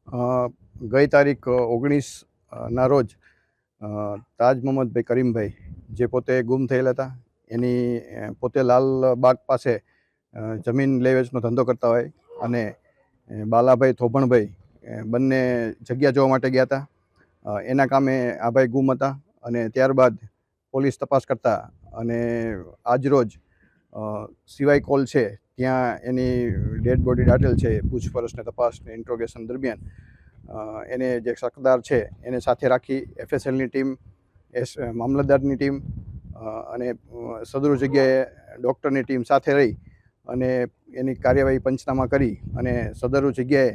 ગઈ તારીખ 19 ના રોજ તાજ મોહમ્મદભાઈ કરીમભાઈ જે પોતે ગુમ થયેલા હતા, એની પોતે લાલબાગ પાસે જમીન લે વેચનો ધંધો કરતા હોય અને બાલાભાઈ થોભણભાઈ બંને જગ્યા જોવા માટે ગયા હતા. એના કામે આ ભાઈ ગુમ હતા અને ત્યારબાદ પોલીસ તપાસ કરતા અને આજરોજ સિવાય કોલ છે ત્યાં એની ડેડ બોડી દાટેલ છે. પૂછપરછને તપાસને ઇન્ટ્રોગેશન દરમિયાન એને જે શકદાર છે એને સાથે રાખી FSLની ટીમ, મામલતદારની ટીમ અને સદરૂ જગ્યાએ ડૉક્ટરની ટીમ સાથે રહી અને એની કાર્યવાહી પંચનામા કરી અને સદરૂ જગ્યાએ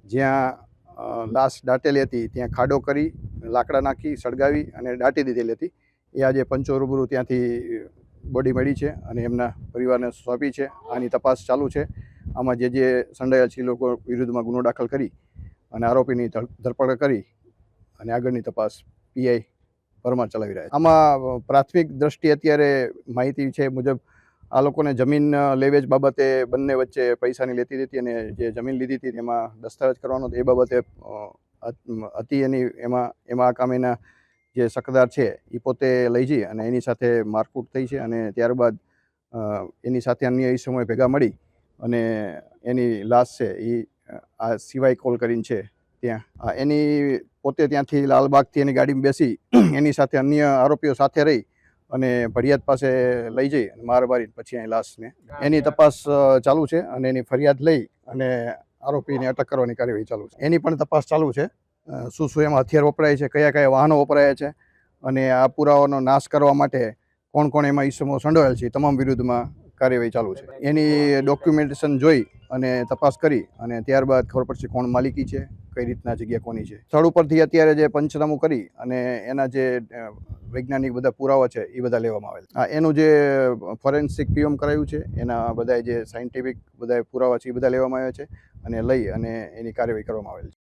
જ્યાં લાશ દાટેલી હતી ત્યાં ખાડો કરી લાકડા નાખી સળગાવી અને દાટી દીધેલી હતી. એ આજે પંચો રૂબરૂ ત્યાંથી બોડી મળી છે અને એમના પરિવારને સોંપી છે. આની તપાસ ચાલુ છે. આમાં જે સંડોવાયેલ છે એ લોકો વિરુદ્ધમાં ગુનો દાખલ કરી અને આરોપીની ધરપકડ કરી અને આગળની તપાસ PI પરમાર ચલાવી રહ્યા છે. આમાં પ્રાથમિક દ્રષ્ટિએ અત્યારે માહિતી છે મુજબ આ લોકોને જમીન લેવેચ બાબતે બંને વચ્ચે પૈસાની લેતી દેતી અને જે જમીન લીધી હતી એમાં દસ્તાવેજ કરવાનો એ બાબતે હતી એની એમાં આ કામેના જે શકદાર છે એ પોતે લઈ જઈ અને એની સાથે મારકૂટ થઈ છે અને ત્યારબાદ એની સાથે અન્ય એ સમય ભેગા મળી અને એની લાશ છે એ આ સિવાય કોલ કરીને છે ત્યાં એની પોતે ત્યાંથી લાલબાગથી એની ગાડીમાં બેસી એની સાથે અન્ય આરોપીઓ સાથે રહી અને ભડિયાદ પાસે લઈ જઈ અને માર મારી પછી અહીં લાશને એની તપાસ ચાલુ છે અને એની ફરિયાદ લઈ અને આરોપીને અટક કરવાની કાર્યવાહી ચાલુ છે. એની પણ તપાસ ચાલુ છે. શું એમાં હથિયાર વપરાય છે, કયા કયા વાહનો વપરાયા છે અને આ પુરાવાનો નાશ કરવા માટે કોણ કોણ એમાં ઈસમો સંડોવાયેલ છે તમામ વિરુદ્ધમાં કાર્યવાહી ચાલુ છે. એની ડોક્યુમેન્ટેશન જોઈ અને તપાસ કરી અને ત્યારબાદ ખબર પડશે કોણ માલિકી છે, કઈ રીતના જગ્યા કોની છે. સ્થળ ઉપરથી અત્યારે જે પંચનામું કરી અને એના જે વૈજ્ઞાનિક બધા પુરાવા છે એ બધા લેવામાં આવેલ. એનું જે ફોરેન્સિક POM કરાયું છે એના બધા જે સાયન્ટિફિક બધા પુરાવા છે એ બધા લેવામાં આવ્યા છે અને લઈ અને એની કાર્યવાહી કરવામાં આવેલ છે.